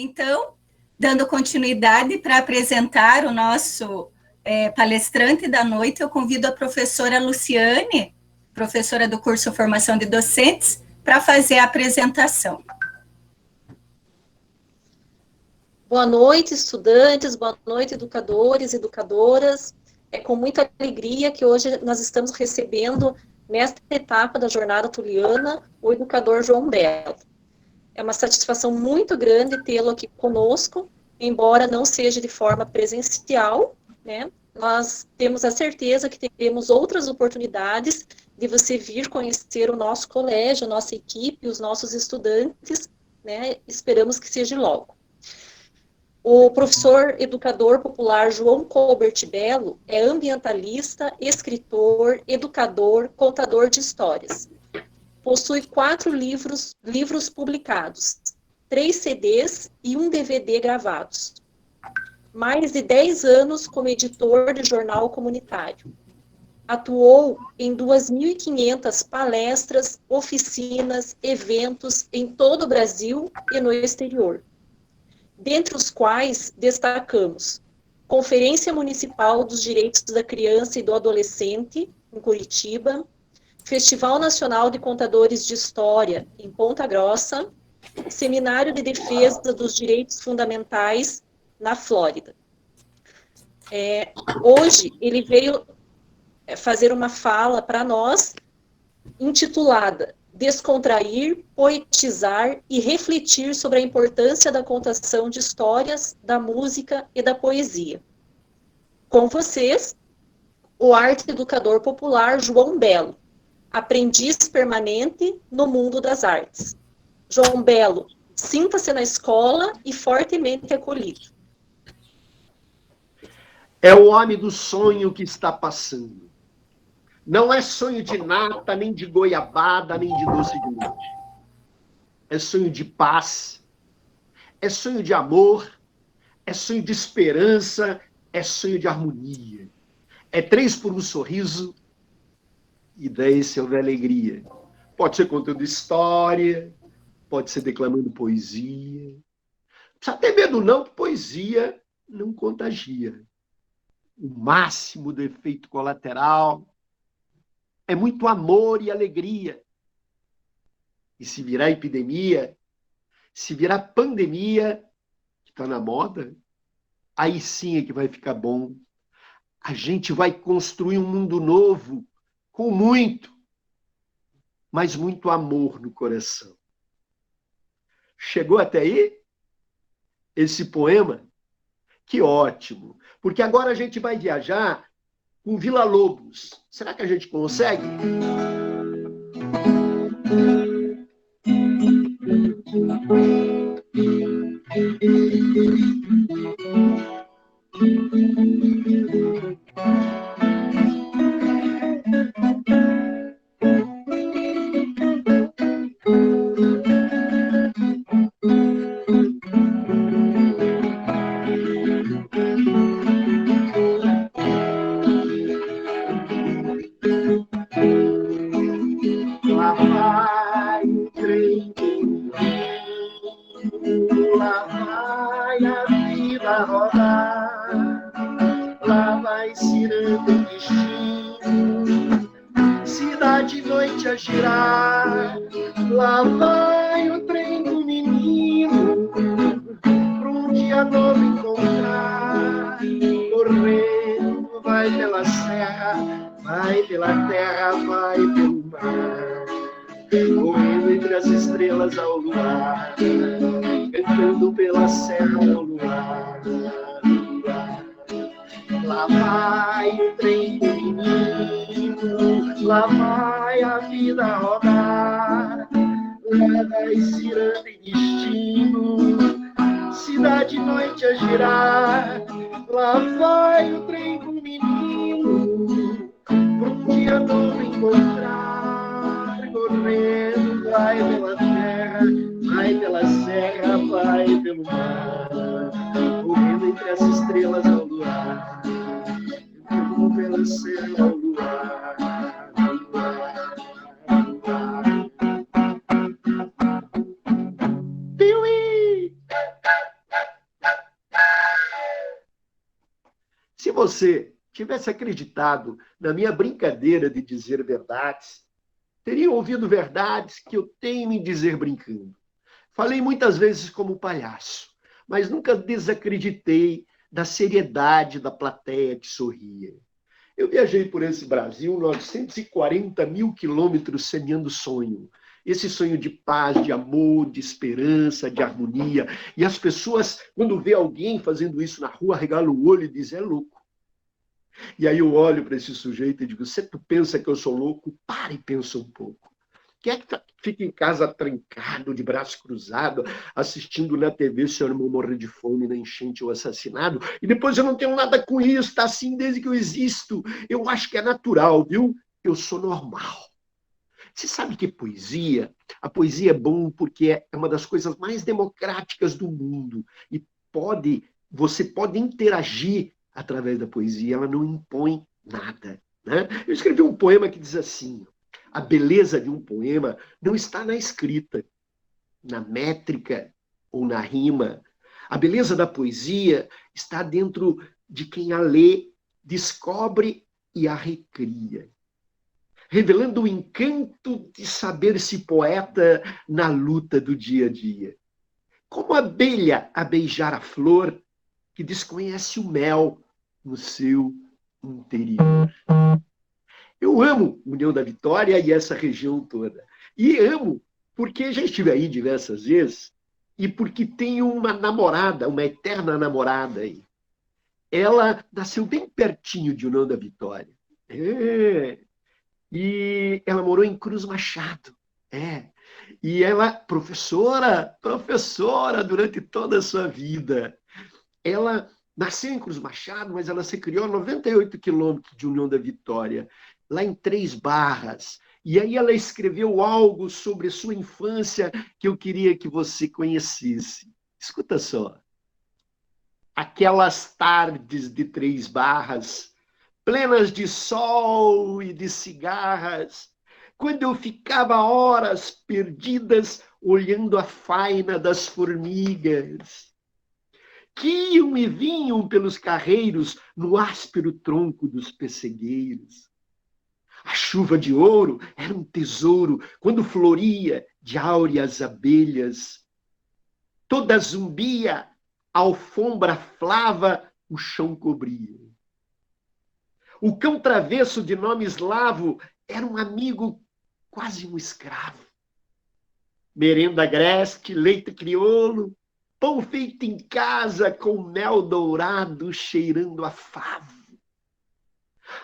Então, dando continuidade para apresentar o nosso palestrante da noite, eu convido a professora Luciane, professora do curso Formação de Docentes, para fazer a apresentação. Boa noite, estudantes, boa noite, educadores e educadoras. É com muita alegria que hoje nós estamos recebendo, nesta etapa da Jornada Tuliana, o educador João Belo. É uma satisfação muito grande tê-lo aqui conosco, embora não seja de forma presencial, né? Nós temos a certeza que teremos outras oportunidades de você vir conhecer o nosso colégio, a nossa equipe, os nossos estudantes, né? Esperamos que seja logo. O professor educador popular João Colbert Belo é ambientalista, escritor, educador, contador de histórias. Possui 4 livros publicados, 3 CDs e 1 DVD gravados. Mais de 10 anos como editor de jornal comunitário. Atuou em 2.500 palestras, oficinas, eventos em todo o Brasil e no exterior. Dentre os quais destacamos Conferência Municipal dos Direitos da Criança e do Adolescente, em Curitiba, Festival Nacional de Contadores de História, em Ponta Grossa, Seminário de Defesa dos Direitos Fundamentais, na Flórida. Hoje, ele veio fazer uma fala para nós, intitulada Descontrair, poetizar e refletir sobre a importância da contação de histórias, da música e da poesia. Com vocês, o arte educador popular João Belo, aprendiz permanente no mundo das artes. João Belo, sinta-se na escola e fortemente acolhido. É o homem do sonho que está passando. Não é sonho de nata, nem de goiabada, nem de doce de leite. É sonho de paz, é sonho de amor, é sonho de esperança, é sonho de harmonia. É 3 por um sorriso e 10 se houver alegria. Pode ser contando história, pode ser declamando poesia. Não precisa ter medo não, que poesia não contagia. O máximo do efeito colateral é muito amor e alegria. E se virar epidemia, se virar pandemia, que está na moda, aí sim é que vai ficar bom. A gente vai construir um mundo novo com muito, mas muito amor no coração. Chegou até aí? Esse poema? Que ótimo! Porque agora a gente vai viajar com Vila Lobos. Será que a gente consegue? você tivesse acreditado na minha brincadeira de dizer verdades, teria ouvido verdades que eu tenho em dizer brincando. Falei muitas vezes como palhaço, mas nunca desacreditei da seriedade da plateia que sorria. Eu viajei por esse Brasil 940 mil quilômetros semeando sonho. Esse sonho de paz, de amor, de esperança, de harmonia. E as pessoas, quando vê alguém fazendo isso na rua, regalam o olho e dizem, é louco. E aí eu olho para esse sujeito e digo, se tu pensa que eu sou louco, para e pensa um pouco. Quem é que fica em casa trancado, de braço cruzado, assistindo na TV seu irmão morrer de fome, na enchente ou assassinado? E depois eu não tenho nada com isso, tá assim desde que eu existo. Eu acho que é natural, viu? Eu sou normal. Você sabe que poesia? A poesia é bom porque é uma das coisas mais democráticas do mundo. E você pode interagir através da poesia, ela não impõe nada. Né? Eu escrevi um poema que diz assim, a beleza de um poema não está na escrita, na métrica ou na rima. A beleza da poesia está dentro de quem a lê, descobre e a recria, revelando o encanto de saber-se poeta na luta do dia a dia. Como a abelha a beijar a flor que desconhece o mel no seu interior. Eu amo União da Vitória e essa região toda. E amo porque já estive aí diversas vezes e porque tenho uma namorada, uma eterna namorada aí. Ela nasceu bem pertinho de União da Vitória. E ela morou em Cruz Machado. E ela, professora durante toda a sua vida. Ela nasceu em Cruz Machado, mas ela se criou a 98 quilômetros de União da Vitória, lá em Três Barras. E aí ela escreveu algo sobre sua infância que eu queria que você conhecesse. Escuta só. Aquelas tardes de Três Barras, plenas de sol e de cigarras, quando eu ficava horas perdidas olhando a faina das formigas, que iam e vinham pelos carreiros no áspero tronco dos pessegueiros. A chuva de ouro era um tesouro quando floria de áureas abelhas. Toda zumbia, a alfombra flava, o chão cobria. O cão travesso de nome eslavo era um amigo, quase um escravo. Merenda agreste, leite crioulo, pão feito em casa com mel dourado cheirando a favo.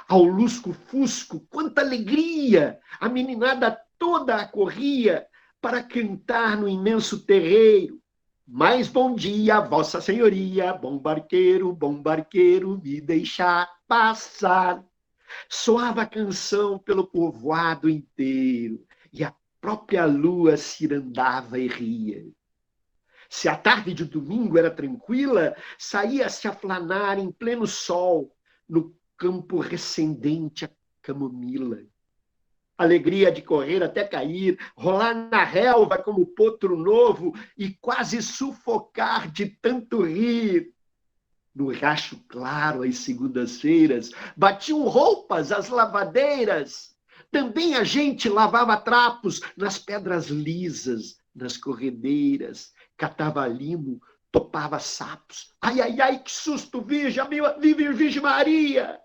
Ao lusco-fusco, quanta alegria! A meninada toda acorria para cantar no imenso terreiro. Mas bom dia, vossa senhoria, bom barqueiro, me deixar passar. Soava a canção pelo povoado inteiro e a própria lua cirandava e ria. Se a tarde de domingo era tranquila, saía-se a flanar em pleno sol, no campo recendente a camomila. Alegria de correr até cair, rolar na relva como potro novo e quase sufocar de tanto rir. No racho claro, às segundas-feiras, batiam roupas às lavadeiras. Também a gente lavava trapos nas pedras lisas, nas corredeiras, catava limo, topava sapos. Ai, ai, ai, que susto, Virgem Maria!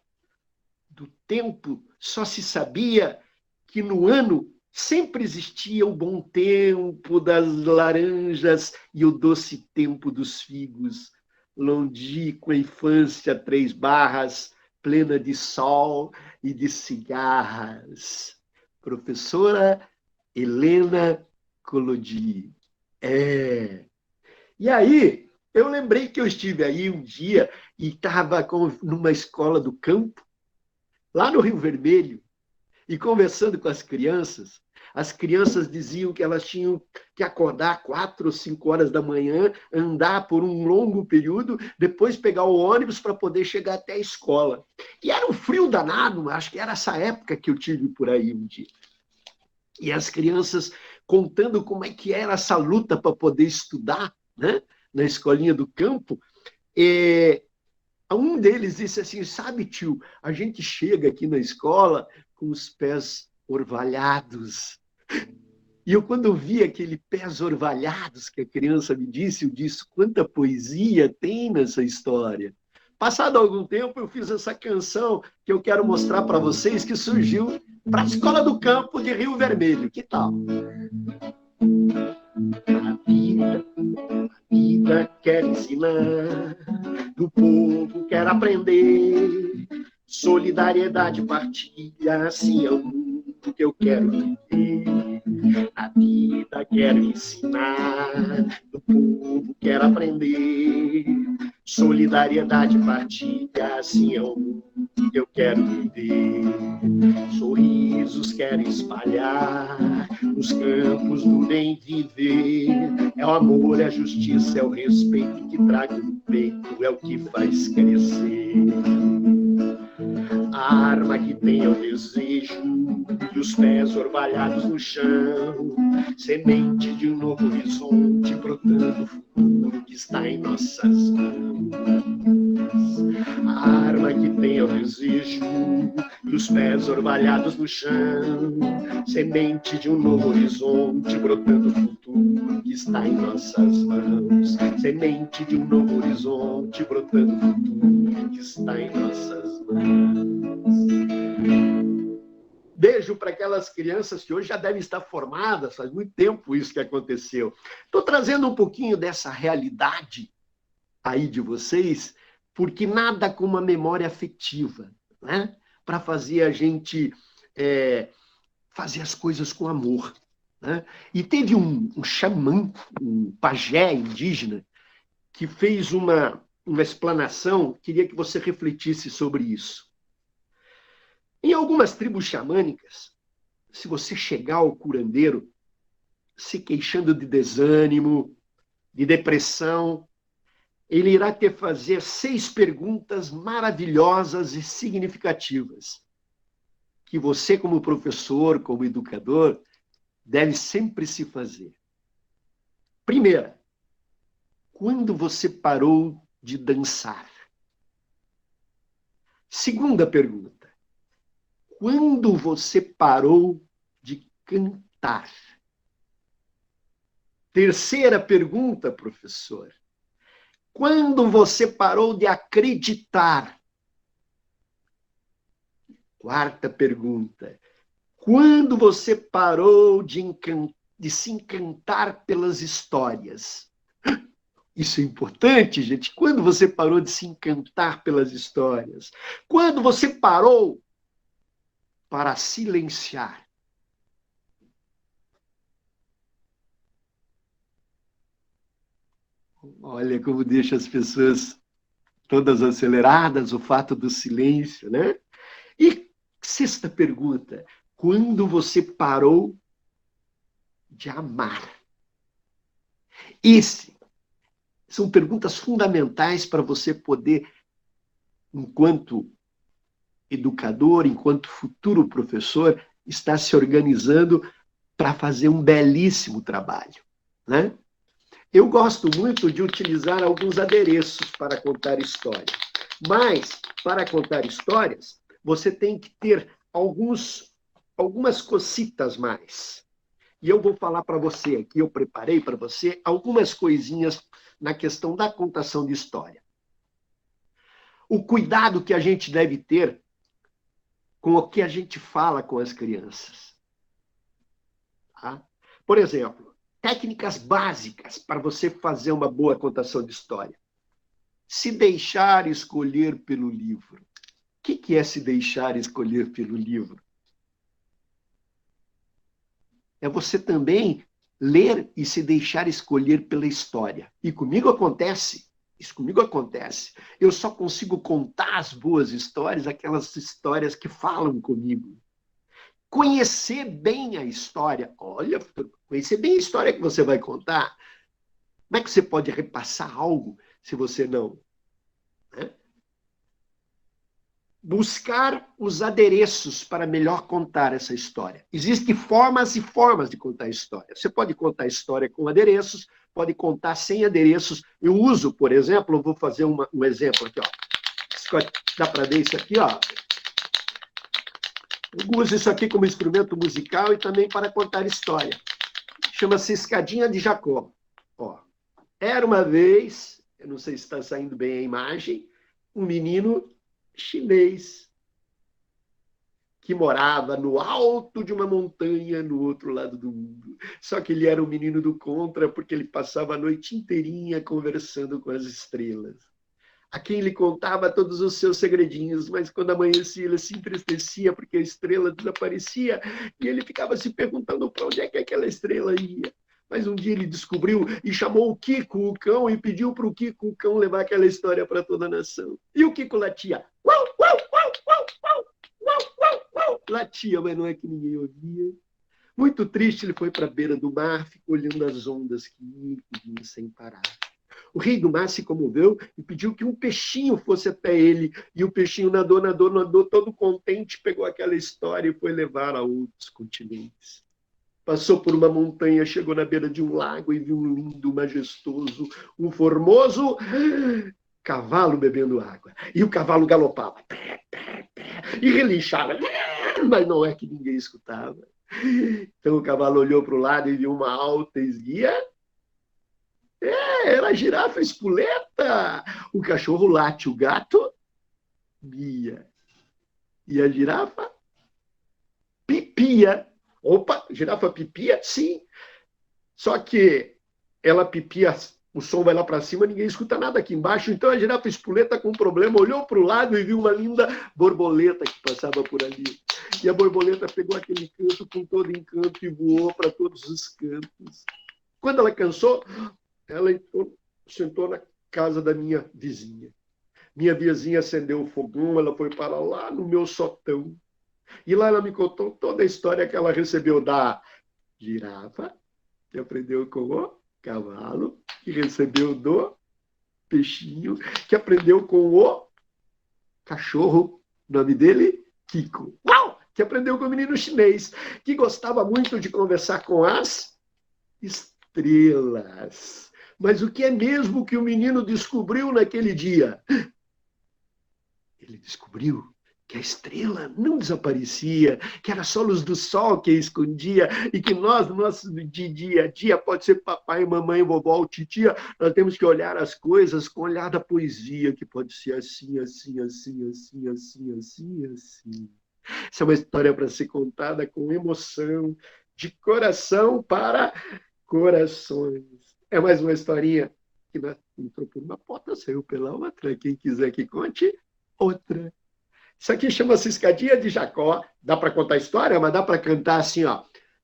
Do tempo só se sabia que no ano sempre existia o bom tempo das laranjas e o doce tempo dos figos. Longínqua infância, Três Barras, plena de sol e de cigarras. Professora Helena Collodi. E aí, eu lembrei que eu estive aí um dia e estava numa escola do campo, lá no Rio Vermelho, e conversando com as crianças diziam que elas tinham que acordar 4 ou 5 horas da manhã, andar por um longo período, depois pegar o ônibus para poder chegar até a escola. E era um frio danado, acho que era essa época que eu tive por aí um dia. E as crianças contando como é que era essa luta para poder estudar, né, na escolinha do campo. Um deles disse assim, sabe, tio, a gente chega aqui na escola com os pés orvalhados. E eu, quando vi aquele pés orvalhados que a criança me disse, eu disse, quanta poesia tem nessa história. Passado algum tempo, eu fiz essa canção que eu quero mostrar para vocês, que surgiu para a Escola do Campo de Rio Vermelho. Que tal? A vida quer ensinar, o povo quer aprender, solidariedade, partilha, assim é o mundo que eu quero viver. A vida quer ensinar, o povo quer aprender, solidariedade, partilha, assim é o mundo que eu quero viver. Sorrisos quero espalhar, nos campos do bem viver. É o amor, é a justiça, é o respeito que trago no peito, é o que faz crescer. A arma que tem é o desejo e os pés orvalhados no chão, semente de um novo horizonte brotando o futuro que está em nossas mãos. A arma que tem é o desejo e os pés orvalhados no chão, semente de um novo horizonte brotando o futuro que está em nossas mãos. Semente de um novo horizonte brotando o futuro que está em nossas mãos. Beijo para aquelas crianças que hoje já devem estar formadas, faz muito tempo isso que aconteceu. Estou trazendo um pouquinho dessa realidade aí de vocês, porque nada como a memória afetiva, né? Para fazer a gente fazer as coisas com amor, né? E teve um xamã, um pajé indígena, que fez uma explanação, queria que você refletisse sobre isso. Em algumas tribos xamânicas, se você chegar ao curandeiro se queixando de desânimo, de depressão, ele irá te fazer 6 perguntas maravilhosas e significativas, que você, como professor, como educador, deve sempre se fazer. Primeira, quando você parou de dançar? Segunda pergunta, quando você parou de cantar? Terceira pergunta, professor, quando você parou de acreditar? Quarta pergunta, quando você parou de se encantar pelas histórias? Isso é importante, gente. Quando você parou de se encantar pelas histórias? Quando você parou para silenciar? Olha como deixa as pessoas todas aceleradas, o fato do silêncio, né? E sexta pergunta, quando você parou de amar? São perguntas fundamentais para você poder, enquanto educador, enquanto futuro professor, estar se organizando para fazer um belíssimo trabalho, né? Eu gosto muito de utilizar alguns adereços para contar histórias, mas, para contar histórias, você tem que ter algumas cositas mais. E eu vou falar para você aqui, eu preparei para você algumas coisinhas na questão da contação de história. O cuidado que a gente deve ter com o que a gente fala com as crianças. Tá? Por exemplo, técnicas básicas para você fazer uma boa contação de história. Se deixar escolher pelo livro. O que é se deixar escolher pelo livro? É você também ler e se deixar escolher pela história. E comigo acontece. Isso comigo acontece. Eu só consigo contar as boas histórias, aquelas histórias que falam comigo. Conhecer bem a história. Olha, conhecer bem a história que você vai contar. Como é que você pode repassar algo se você não? Né? Buscar os adereços para melhor contar essa história. Existem formas e formas de contar a história. Você pode contar a história com adereços, pode contar sem adereços. Eu uso, por exemplo, eu vou fazer um exemplo aqui, ó. Dá para ver isso aqui, ó. Eu uso isso aqui como instrumento musical e também para contar história. Chama-se Escadinha de Jacó. Ó, era uma vez, eu não sei se está saindo bem a imagem, um menino chinês que morava no alto de uma montanha no outro lado do mundo. Só que ele era um menino do contra, porque ele passava a noite inteirinha conversando com as estrelas. A quem ele contava todos os seus segredinhos, mas quando amanhecia ele se entristecia porque a estrela desaparecia e ele ficava se perguntando para onde é que aquela estrela ia. Mas um dia ele descobriu e chamou o Kiko, o cão, e pediu para o Kiko, o cão, levar aquela história para toda a nação. E o Kiko latia. Uau, uau, uau, uau, uau, uau, uau, uau. Latia, mas não é que ninguém ouvia. Muito triste, ele foi para a beira do mar, ficou olhando as ondas que iam e vinham sem parar. O rei do mar se comoveu e pediu que um peixinho fosse até ele. E o peixinho nadou, nadou, nadou, todo contente, pegou aquela história e foi levar a outros continentes. Passou por uma montanha, chegou na beira de um lago e viu um lindo, majestoso, um formoso cavalo bebendo água. E o cavalo galopava e relinchava, mas não é que ninguém escutava. Então o cavalo olhou para o lado e viu uma alta esguia. Era a girafa espoleta. O cachorro late, o gato mia. E a girafa pipia. Opa, girafa pipia? Sim. Só que ela pipia, o som vai lá para cima, ninguém escuta nada aqui embaixo. Então a girafa espoleta, com um problema, olhou para o lado e viu uma linda borboleta que passava por ali. E a borboleta pegou aquele canto com todo encanto e voou para todos os cantos. Quando ela cansou, ela sentou na casa da minha vizinha. Minha vizinha acendeu o fogão, ela foi para lá no meu sotão. E lá ela me contou toda a história que ela recebeu da girafa, que aprendeu com o cavalo, que recebeu do peixinho, que aprendeu com o cachorro, o nome dele, Kiko. Uau! Que aprendeu com o menino chinês, que gostava muito de conversar com as estrelas. Mas o que é mesmo que o menino descobriu naquele dia? Ele descobriu que a estrela não desaparecia, que era só a luz do sol que a escondia, e que nós, no nosso dia a dia, pode ser papai, mamãe, vovó, titia, nós temos que olhar as coisas com o olhar da poesia, que pode ser assim, assim, assim, assim, assim, assim, assim. Essa é uma história para ser contada com emoção, de coração para corações. É mais uma historinha que entrou por uma porta, saiu pela outra. Quem quiser que conte, outra. Isso aqui chama-se Escadinha de Jacó. Dá para contar a história, mas dá para cantar assim, ó.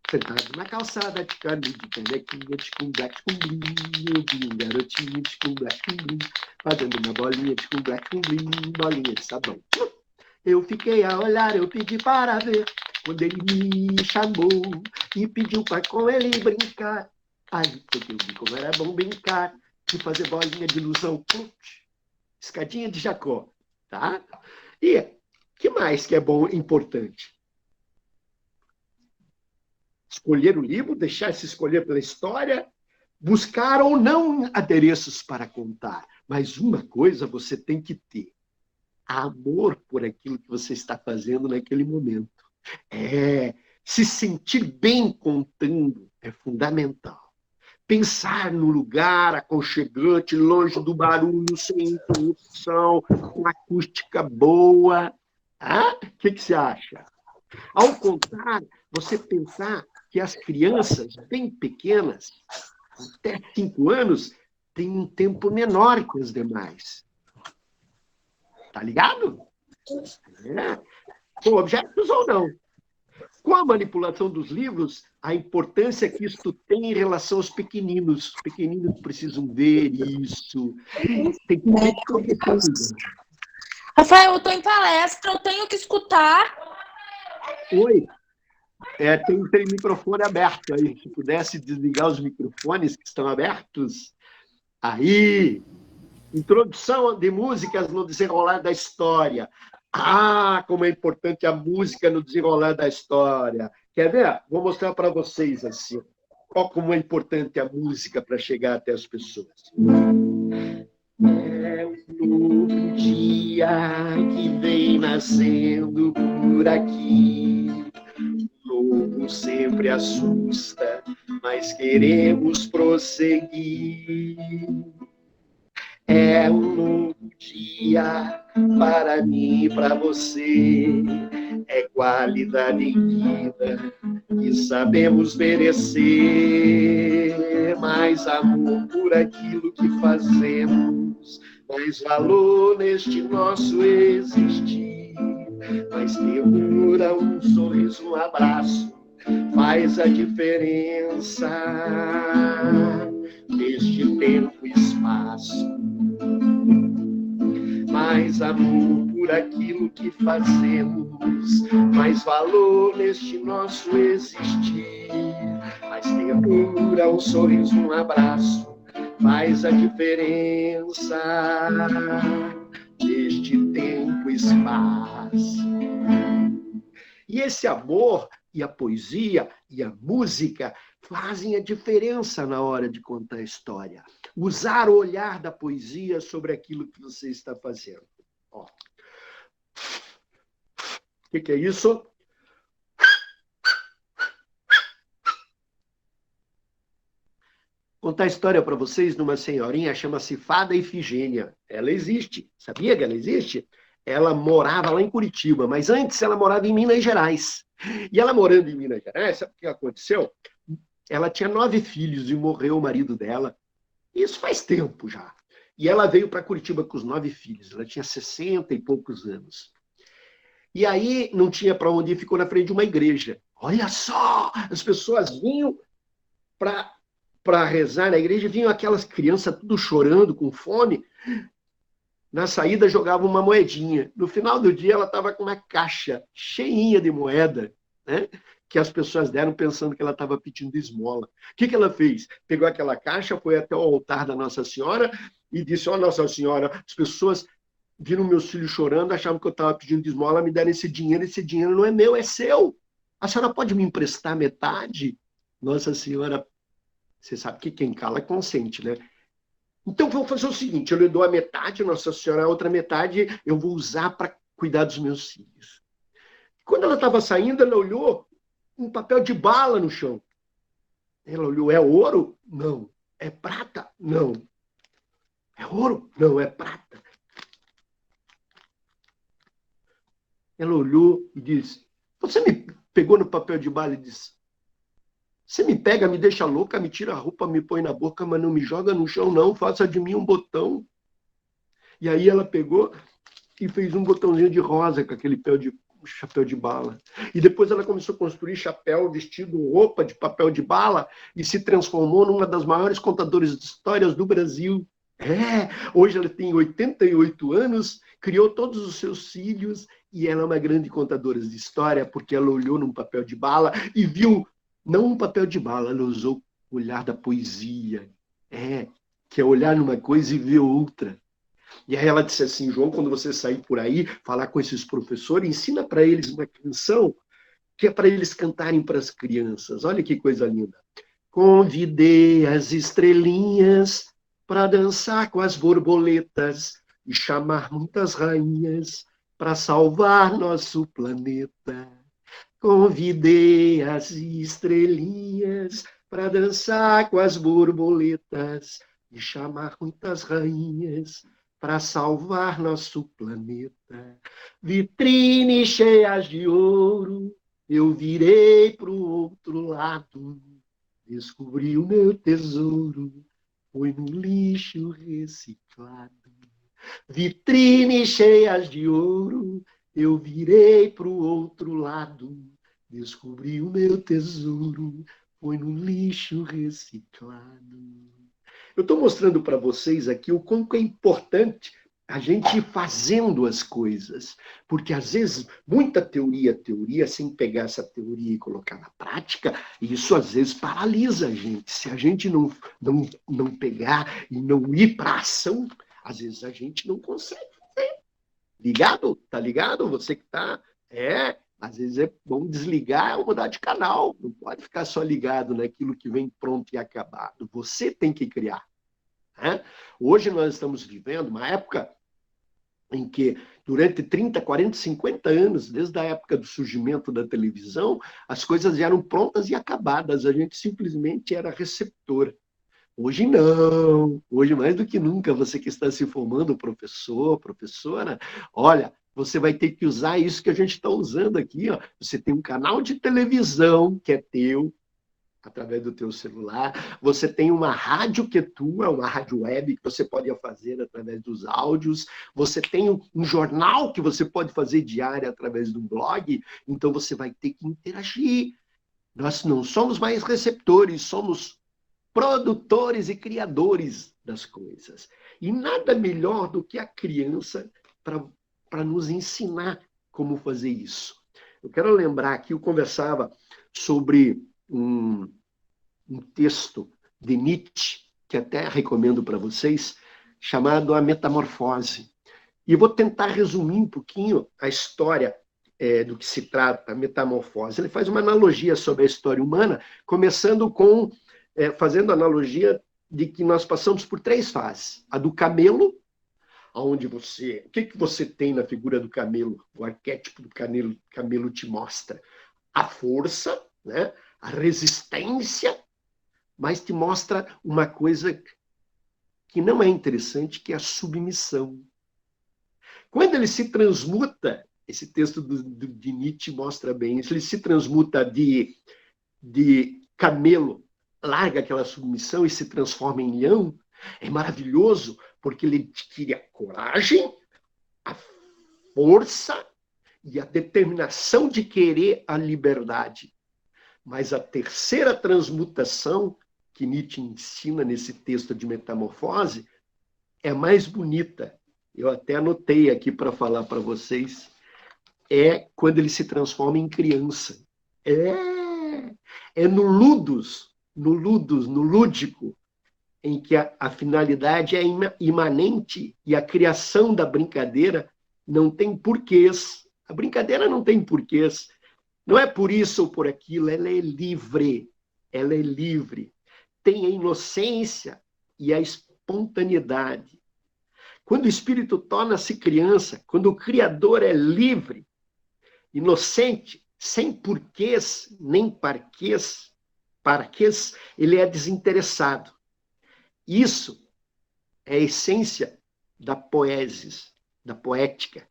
Sentado na calçada de cano, de canequinha, de cumbé, de cumbrinho, eu vi um garotinho de cumbé, de cumbrinho, fazendo uma bolinha de cumbé, de cumbrinho, bolinha de sabão. Eu fiquei a olhar, eu pedi para ver, quando ele me chamou e pediu para com ele brincar. Aí eu vi como era bom brincar e fazer bolinha de ilusão. Escadinha de Jacó, tá? E o que mais que é bom, importante? Escolher o livro, deixar-se escolher pela história, buscar ou não adereços para contar. Mas uma coisa você tem que ter: amor por aquilo que você está fazendo naquele momento. Se sentir bem contando é fundamental. Pensar no lugar aconchegante, longe do barulho, sem interrupção, com acústica boa. O que você acha? Ao contar, você pensar que as crianças bem pequenas, até 5 anos, têm um tempo menor que os demais. Tá ligado? Com objetos ou não. Com a manipulação dos livros, a importância que isso tem em relação aos pequeninos. Os pequeninos precisam ver isso. Tem que ver tudo. Rafael, eu estou em palestra, eu tenho que escutar. Oi. Tem microfone aberto aí. Se pudesse desligar os microfones que estão abertos. Aí. Introdução de músicas no desenrolar da história. Como é importante a música no desenrolar da história. Quer ver? Vou mostrar para vocês assim. Olha como é importante a música para chegar até as pessoas. É um novo dia nascendo por aqui. O novo sempre assusta, mas queremos prosseguir. É um novo dia para mim e para você. É qualidade em vida que sabemos merecer. Mais amor por aquilo que fazemos, mais valor neste nosso existir. Mais ternura, um sorriso, um abraço faz a diferença neste tempo e espaço. Mais amor por aquilo que fazemos, mais valor neste nosso existir. Mais ternura, um sorriso, um abraço faz a diferença neste tempo e espaço. E esse amor e a poesia e a música fazem a diferença na hora de contar a história. Usar o olhar da poesia sobre aquilo que você está fazendo. Ó. O que é isso? Contar a história para vocês de uma senhorinha, chama-se Fada Ifigênia. Ela existe. Sabia que ela existe? Ela morava lá em Curitiba, mas antes ela morava em Minas Gerais. E ela morando em Minas Gerais, sabe o que aconteceu? Ela tinha 9 filhos e morreu o marido dela. Isso faz tempo já. E ela veio para Curitiba com os 9 filhos. Ela tinha 60 e poucos anos. E aí não tinha para onde ir, ficou na frente de uma igreja. Olha só! As pessoas vinham para rezar na igreja, vinham aquelas crianças tudo chorando, com fome. Na saída jogava uma moedinha. No final do dia ela estava com uma caixa cheinha de moeda, né? Que as pessoas deram pensando que ela estava pedindo esmola. O que ela fez? Pegou aquela caixa, foi até o altar da Nossa Senhora e disse: ó, Nossa Senhora, as pessoas viram meus filhos chorando, achavam que eu estava pedindo esmola, me deram esse dinheiro não é meu, é seu. A senhora pode me emprestar metade? Nossa Senhora, você sabe que quem cala consente, né? Então, vou fazer o seguinte, eu lhe dou a metade, Nossa Senhora, a outra metade eu vou usar para cuidar dos meus filhos. Quando ela estava saindo, ela olhou um papel de bala no chão. Ela olhou, é ouro? Não. É prata? Não. É ouro? Não, é prata. Ela olhou e disse, você me pegou no papel de bala e disse, você me pega, me deixa louca, me tira a roupa, me põe na boca, mas não me joga no chão, não. Faça de mim um botão. E aí ela pegou e fez um botãozinho de rosa com aquele chapéu de bala. E depois ela começou a construir chapéu, vestido, roupa de papel de bala e se transformou numa das maiores contadoras de histórias do Brasil. Hoje ela tem 88 anos, criou todos os seus filhos e ela é uma grande contadora de história porque ela olhou num papel de bala e viu não um papel de bala, ela usou o olhar da poesia. Que é olhar numa coisa e ver outra. E aí ela disse assim, João, quando você sair por aí, falar com esses professores, ensina para eles uma canção que é para eles cantarem para as crianças. Olha que coisa linda. Convidei as estrelinhas para dançar com as borboletas e chamar muitas rainhas para salvar nosso planeta. Convidei as estrelinhas para dançar com as borboletas e chamar muitas rainhas para salvar nosso planeta. Vitrines cheias de ouro, eu virei para o outro lado. Descobri o meu tesouro, foi no lixo reciclado. Vitrines cheias de ouro, eu virei para o outro lado. Descobri o meu tesouro, foi no lixo reciclado. Eu estou mostrando para vocês aqui o quanto é importante a gente ir fazendo as coisas. Porque, às vezes, muita teoria, sem pegar essa teoria e colocar na prática, isso, às vezes, paralisa a gente. Se a gente não pegar e não ir para a ação, às vezes a gente não consegue fazer. Ligado? Tá ligado? Você que tá... Às vezes é bom desligar ou mudar de canal. Não pode ficar só ligado naquilo que vem pronto e acabado. Você tem que criar. Hoje nós estamos vivendo uma época em que durante 30, 40, 50 anos, desde a época do surgimento da televisão, as coisas eram prontas e acabadas, a gente simplesmente era receptor. Hoje não, hoje mais do que nunca, você que está se formando, professor, professora, olha, você vai ter que usar isso que a gente está usando aqui, ó. Você tem um canal de televisão que é teu, através do teu celular, você tem uma rádio que é tua, uma rádio web que você pode fazer através dos áudios, você tem um jornal que você pode fazer diário através do blog, então você vai ter que interagir. Nós não somos mais receptores, somos produtores e criadores das coisas. E nada melhor do que a criança para nos ensinar como fazer isso. Eu quero lembrar que eu conversava sobre um texto de Nietzsche, que até recomendo para vocês, chamado A Metamorfose. E eu vou tentar resumir um pouquinho a história do que se trata, a metamorfose. Ele faz uma analogia sobre a história humana, começando com fazendo analogia de que nós passamos por 3 fases. A do camelo, onde você... O que você tem na figura do camelo? O arquétipo do camelo te mostra a força, né? A resistência, mas te mostra uma coisa que não é interessante, que é a submissão. Quando ele se transmuta, esse texto de Nietzsche mostra bem isso, ele se transmuta de camelo, larga aquela submissão e se transforma em leão, é maravilhoso, porque ele adquire a coragem, a força e a determinação de querer a liberdade. Mas a terceira transmutação que Nietzsche ensina nesse texto de Metamorfose é mais bonita. Eu até anotei aqui para falar para vocês. É quando ele se transforma em criança. É no lúdico, em que a finalidade é imanente e a criação da brincadeira não tem porquês. A brincadeira não tem porquês. Não é por isso ou por aquilo, ela é livre. Ela é livre. Tem a inocência e a espontaneidade. Quando o espírito torna-se criança, quando o Criador é livre, inocente, sem porquês, nem paraquês, ele é desinteressado. Isso é a essência da poesis, da poética,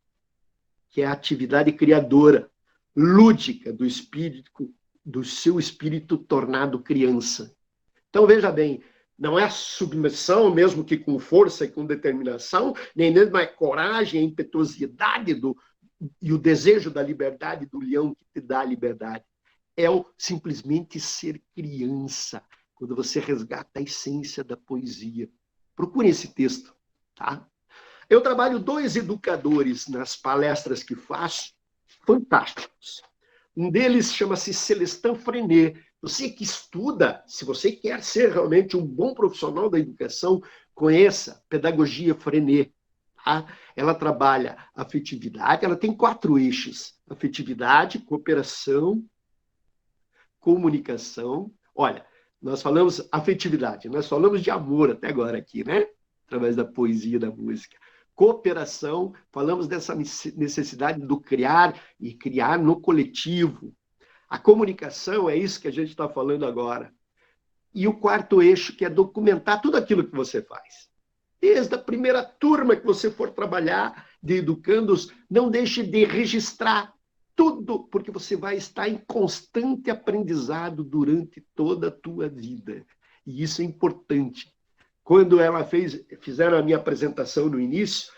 que é a atividade criadora, lúdica do espírito, do seu espírito tornado criança. Então, veja bem, não é a submissão, mesmo que com força e com determinação, nem mesmo a coragem, a impetuosidade e o desejo da liberdade do leão que te dá a liberdade. É simplesmente ser criança, quando você resgata a essência da poesia. Procure esse texto, tá? Eu trabalho 2 educadores nas palestras que faço, fantásticos. Um deles chama-se Celestin Freinet. Você que estuda, se você quer ser realmente um bom profissional da educação, conheça Pedagogia Freinet. Tá? Ela trabalha afetividade, ela tem 4 eixos. Afetividade, cooperação, comunicação. Olha, nós falamos afetividade, nós falamos de amor até agora aqui, né? Através da poesia, da música. Cooperação, falamos dessa necessidade do criar e criar no coletivo. A comunicação é isso que a gente está falando agora. E o 4º eixo, que é documentar tudo aquilo que você faz. Desde a primeira turma que você for trabalhar de educandos, não deixe de registrar tudo, porque você vai estar em constante aprendizado durante toda a tua vida. E isso é importante. Quando fizeram a minha apresentação no início,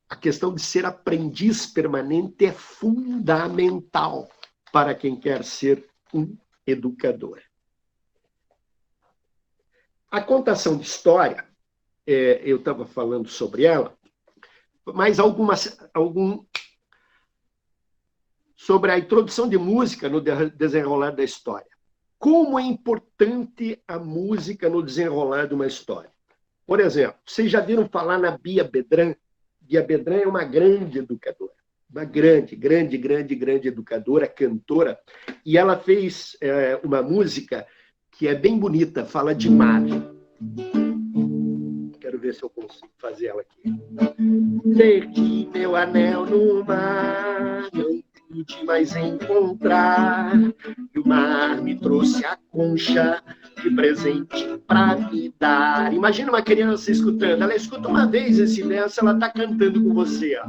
a questão de ser aprendiz permanente é fundamental para quem quer ser um educador. A contação de história, eu estava falando sobre ela, mas sobre a introdução de música no desenrolar da história. Como é importante a música no desenrolar de uma história. Por exemplo, vocês já viram falar na Bia Bedran? Bia Bedran é uma grande educadora. Uma grande educadora, cantora. E ela fez uma música que é bem bonita, fala de mar. Quero ver se eu consigo fazer ela aqui. Perdi meu anel no mar, não pude mais encontrar. E o mar me trouxe a concha de presente pra me dar. Imagina uma criança escutando. Ela escuta uma vez esse verso, ela tá cantando com você, ó.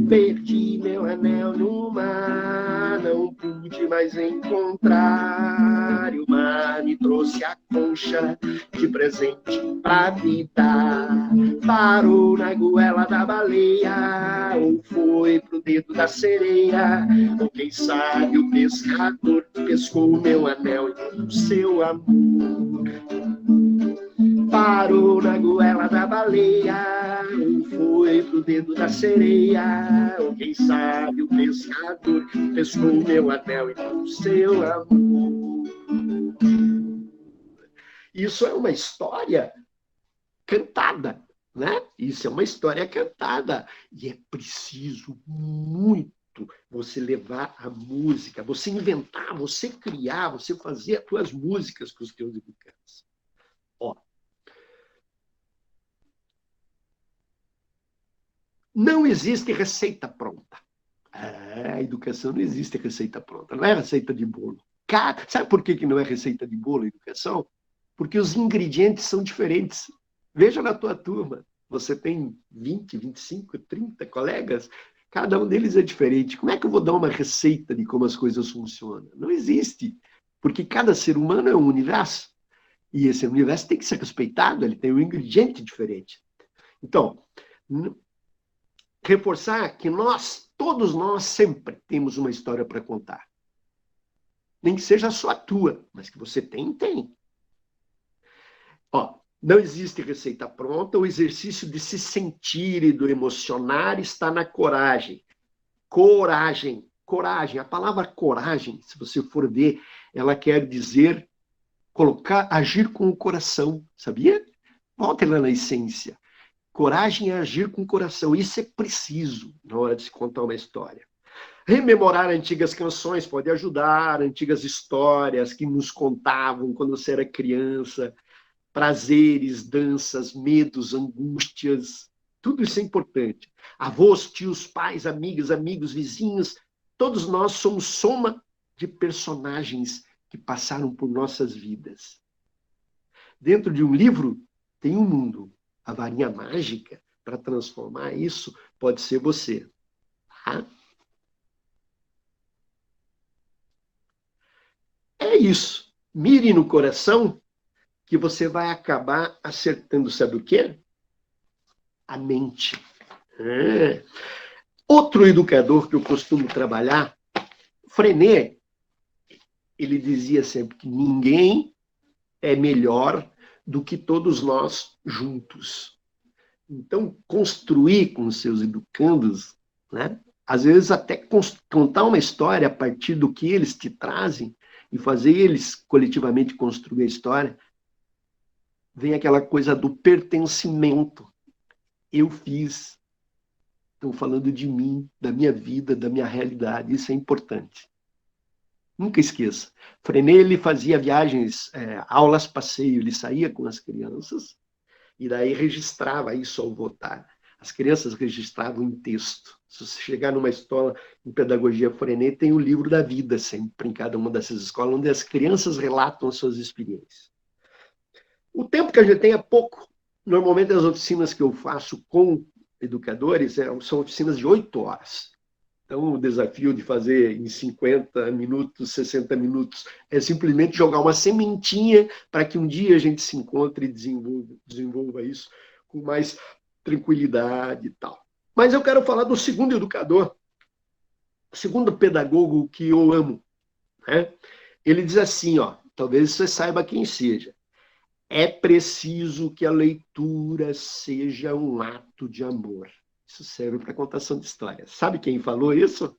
Perdi meu anel no mar, não pude mais encontrar. E o mar me trouxe a concha de presente pra me dar. Parou na goela da baleia, ou foi pro dedo da sereia, ou quem sabe o pescador pescou o meu anel e o seu amor. Parou na goela da baleia, ou foi pro dedo da sereia, ou quem sabe o pescador pescou o meu anel e o seu amor. Isso é uma história cantada, né? Isso é uma história cantada. E é preciso muito você levar a música, você inventar, você criar, você fazer as tuas músicas com os teus educandos. Ó. Não existe receita pronta. A educação não existe receita pronta. Não é receita de bolo. Sabe por que não é receita de bolo a educação? Porque os ingredientes são diferentes. Veja na tua turma. Você tem 20, 25, 30 colegas. Cada um deles é diferente. Como é que eu vou dar uma receita de como as coisas funcionam? Não existe. Porque cada ser humano é um universo. E esse universo tem que ser respeitado. Ele tem um ingrediente diferente. Então, reforçar que todos nós sempre temos uma história para contar. Nem que seja só a tua, mas que você tem. Ó, não existe receita pronta, o exercício de se sentir e do emocionar está na coragem. Coragem. A palavra coragem, se você for ver, ela quer dizer agir com o coração, sabia? Volta lá na essência. Coragem é agir com o coração. Isso é preciso na hora de se contar uma história. Rememorar antigas canções pode ajudar, antigas histórias que nos contavam quando você era criança, prazeres, danças, medos, angústias. Tudo isso é importante. Avós, tios, pais, amigas, amigos, vizinhos, todos nós somos soma de personagens que passaram por nossas vidas. Dentro de um livro tem um mundo. A varinha mágica para transformar isso pode ser você. Tá? É isso. Mire no coração que você vai acabar acertando, sabe o quê? A mente. Outro educador que eu costumo trabalhar, Frenet, ele dizia sempre que ninguém é melhor do que todos nós juntos. Então, construir com os seus educandos, né? Às vezes até contar uma história a partir do que eles te trazem e fazer eles coletivamente construir a história, vem aquela coisa do pertencimento. Eu fiz. Estão falando de mim, da minha vida, da minha realidade. Isso é importante. Nunca esqueça. Frenet, ele fazia viagens, aulas passeio, ele saía com as crianças e daí registrava isso ao votar. As crianças registravam em texto. Se você chegar numa escola em pedagogia Frenet, tem o livro da vida sempre em cada uma dessas escolas, onde as crianças relatam as suas experiências. O tempo que a gente tem é pouco. Normalmente as oficinas que eu faço com educadores são oficinas de 8 horas. Então, o desafio de fazer em 50 minutos, 60 minutos, é simplesmente jogar uma sementinha para que um dia a gente se encontre e desenvolva isso com mais tranquilidade e tal. Mas eu quero falar do segundo educador, o segundo pedagogo que eu amo. Né? Ele diz assim, ó, talvez você saiba quem seja. É preciso que a leitura seja um ato de amor. Isso serve para contação de histórias. Sabe quem falou isso?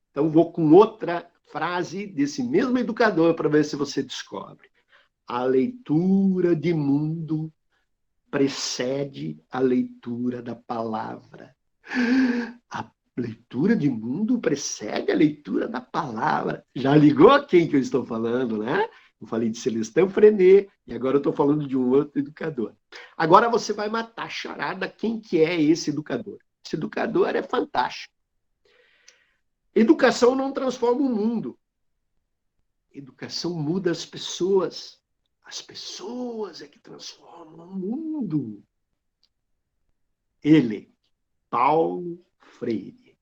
Então, vou com outra frase desse mesmo educador para ver se você descobre. A leitura de mundo precede a leitura da palavra. A leitura de mundo precede a leitura da palavra. Já ligou a quem que eu estou falando, né? Eu falei de Celestin Freinet e agora eu estou falando de um outro educador. Agora você vai matar a charada quem que é esse educador. Esse educador é fantástico. Educação não transforma o mundo. Educação muda as pessoas. As pessoas é que transformam o mundo. Ele, Paulo Freire.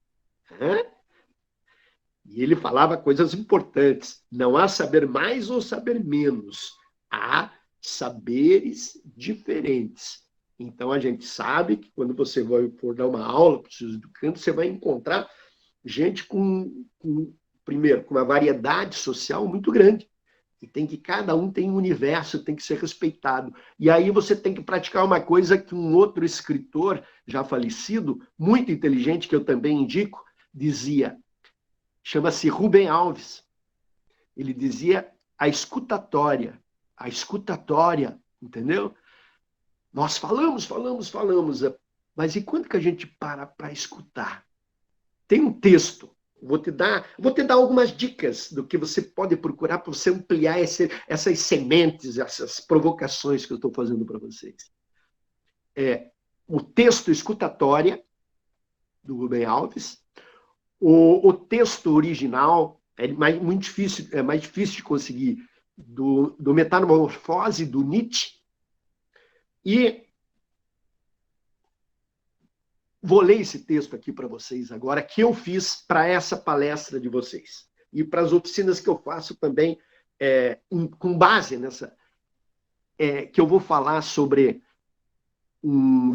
E ele falava coisas importantes. Não há saber mais ou saber menos. Há saberes diferentes. Então, a gente sabe que quando você for dar uma aula para os seus educandos, você vai encontrar gente primeiro, com uma variedade social muito grande. E cada um tem um universo, tem que ser respeitado. E aí você tem que praticar uma coisa que um outro escritor, já falecido, muito inteligente, que eu também indico, dizia. Chama-se Rubem Alves. Ele dizia a escutatória. A escutatória, entendeu? Nós falamos, mas e quando que a gente para escutar? Tem um texto. Vou te dar algumas dicas do que você pode procurar para você ampliar essas sementes, essas provocações que eu estou fazendo para vocês. O texto Escutatória, do Rubem Alves. O texto original é mais difícil de conseguir, do Metamorfose, do Nietzsche. E vou ler esse texto aqui para vocês agora, que eu fiz para essa palestra de vocês. E para as oficinas que eu faço também, com base nessa... que eu vou falar sobre um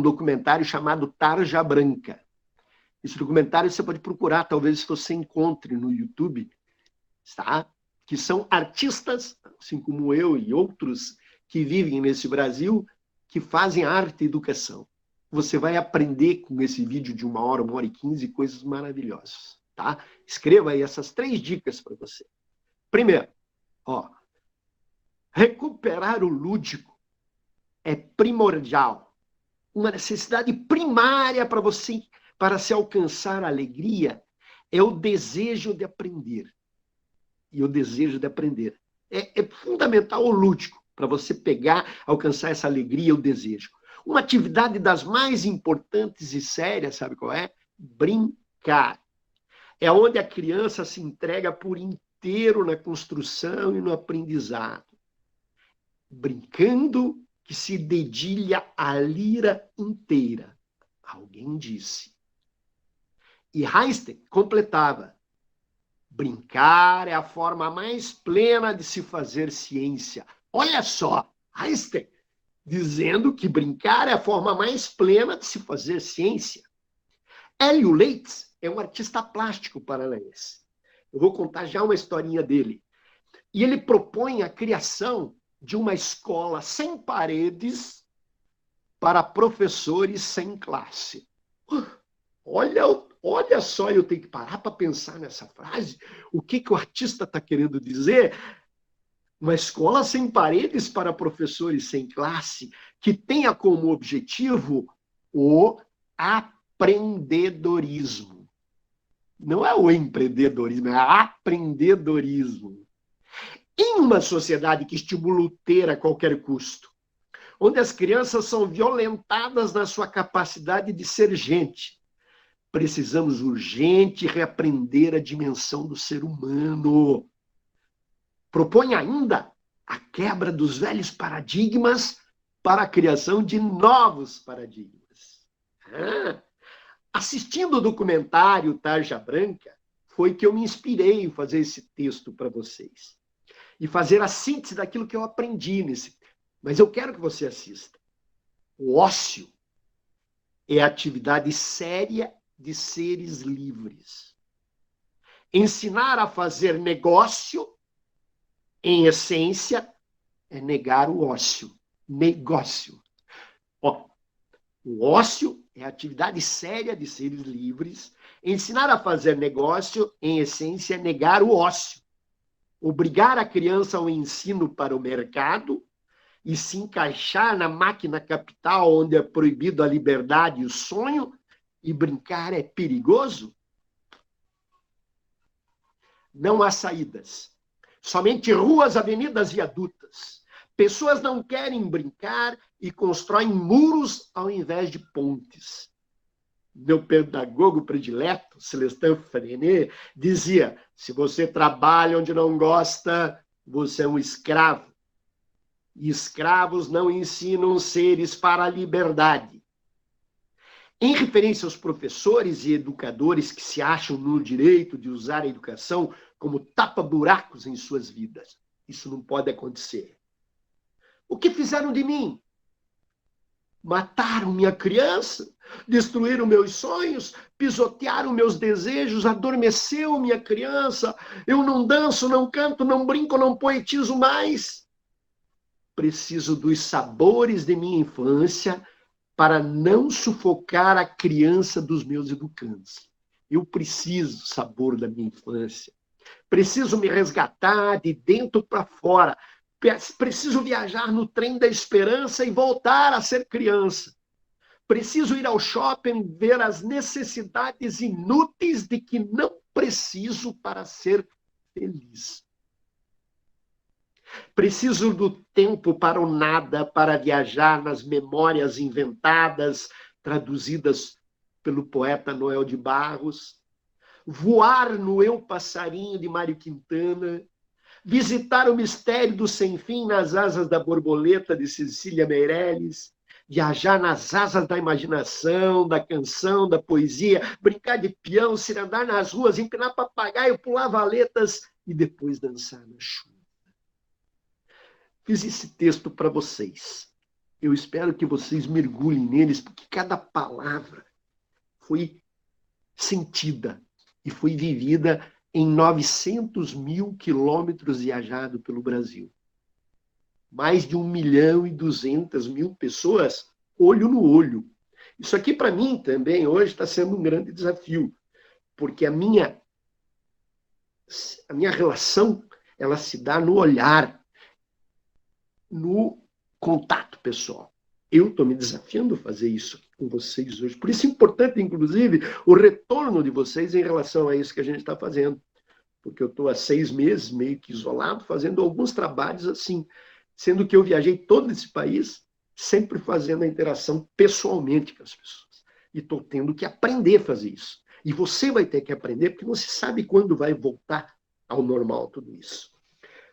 documentário chamado Tarja Branca. Esse documentário você pode procurar, talvez você encontre no YouTube, tá? Que são artistas, assim como eu e outros que vivem nesse Brasil, que fazem arte e educação. Você vai aprender com esse vídeo de 1 hora e 15, coisas maravilhosas. Tá? Escreva aí essas 3 dicas para você. Primeiro, recuperar o lúdico é primordial. Uma necessidade primária para se alcançar a alegria é o desejo de aprender. E o desejo de aprender. É fundamental o lúdico para você alcançar essa alegria, o desejo. Uma atividade das mais importantes e sérias, sabe qual é? Brincar. É onde a criança se entrega por inteiro na construção e no aprendizado. Brincando que se dedilha a lira inteira. Alguém disse. E Einstein completava. Brincar é a forma mais plena de se fazer ciência. Olha só, Einstein dizendo que brincar é a forma mais plena de se fazer ciência. Hélio Leitz é um artista plástico paranaense. Eu vou contar já uma historinha dele. E ele propõe a criação de uma escola sem paredes para professores sem classe. Olha só, eu tenho que parar para pensar nessa frase. O que o artista está querendo dizer? Uma escola sem paredes para professores sem classe, que tenha como objetivo o aprendedorismo. Não é o empreendedorismo, é aprendedorismo. Em uma sociedade que estimula o ter a qualquer custo, onde as crianças são violentadas na sua capacidade de ser gente, precisamos urgente reaprender a dimensão do ser humano. Propõe ainda a quebra dos velhos paradigmas para a criação de novos paradigmas. Assistindo o documentário Tarja Branca, foi que eu me inspirei em fazer esse texto para vocês. E fazer a síntese daquilo que eu aprendi nesse. Mas eu quero que você assista. O ócio é a atividade séria de seres livres. Ensinar a fazer negócio, em essência, é negar o ócio. Negócio. O ócio é a atividade séria de seres livres. Ensinar a fazer negócio, em essência, é negar o ócio. Obrigar a criança ao ensino para o mercado e se encaixar na máquina capital, onde é proibido a liberdade e o sonho, e brincar é perigoso? Não há saídas. Somente ruas, avenidas e viadutas. Pessoas não querem brincar e constroem muros ao invés de pontes. Meu pedagogo predileto, Celestin Freinet, dizia: se você trabalha onde não gosta, você é um escravo. E escravos não ensinam seres para a liberdade. Em referência aos professores e educadores que se acham no direito de usar a educação como tapa-buracos em suas vidas. Isso não pode acontecer. O que fizeram de mim? Mataram minha criança, destruíram meus sonhos, pisotearam meus desejos, adormeceu minha criança. Eu não danço, não canto, não brinco, não poetizo mais. Preciso dos sabores de minha infância para não sufocar a criança dos meus educandos. Eu preciso do sabor da minha infância. Preciso me resgatar de dentro para fora. Preciso viajar no trem da esperança e voltar a ser criança. Preciso ir ao shopping ver as necessidades inúteis de que não preciso para ser feliz. Preciso do tempo para o nada, para viajar nas memórias inventadas, traduzidas pelo poeta Noel de Barros, voar no Eu Passarinho de Mário Quintana, visitar o mistério do sem-fim nas asas da borboleta de Cecília Meirelles, viajar nas asas da imaginação, da canção, da poesia, brincar de peão, se andar nas ruas, empinar papagaio, pular valetas e depois dançar na chuva. Fiz esse texto para vocês. Eu espero que vocês mergulhem neles, porque cada palavra foi sentida e foi vivida em 900 mil quilômetros viajados pelo Brasil. Mais de 1.200.000 pessoas, olho no olho. Isso aqui, para mim, também, hoje, está sendo um grande desafio, porque a minha relação, ela se dá no olhar, no contato pessoal. Eu estou me desafiando a fazer isso com vocês hoje. Por isso é importante, inclusive, o retorno de vocês em relação a isso que a gente está fazendo. Porque eu estou há 6 meses meio que isolado, fazendo alguns trabalhos assim, sendo que eu viajei todo esse país, sempre fazendo a interação pessoalmente com as pessoas. E estou tendo que aprender a fazer isso. E você vai ter que aprender, porque você sabe quando vai voltar ao normal tudo isso.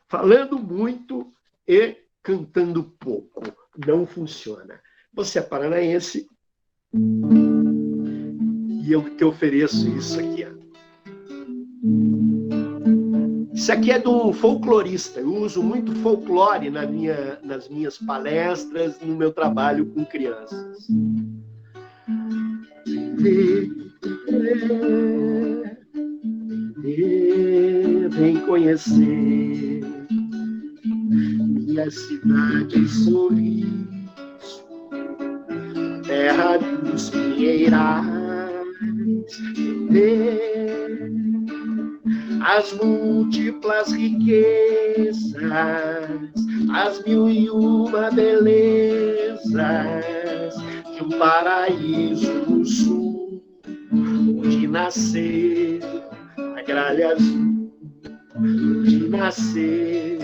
Falando muito e cantando pouco. Não funciona. Você é paranaense e eu te ofereço isso aqui. Ó. Isso aqui é de um folclorista. Eu uso muito folclore nas minhas palestras, no meu trabalho com crianças. Vem conhecer minha cidade e sorriso, terra dos pinheirais, ver as múltiplas riquezas, as 1001 belezas de um paraíso no sul, onde nasceu a gralha azul, onde nasceu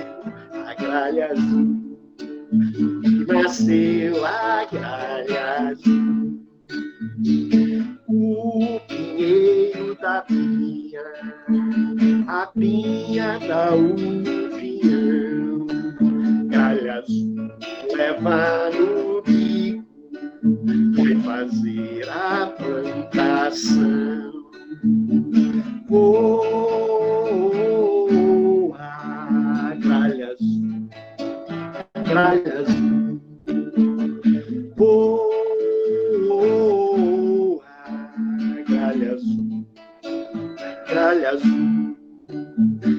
a gralha azul, onde nasceu a gralha azul. O pinheiro da pinha, a pinha da pinhão, gralha azul leva no bico, vai fazer a plantação. Voa, gralha azul, gralha azul, voa, gralha azul, gralha azul,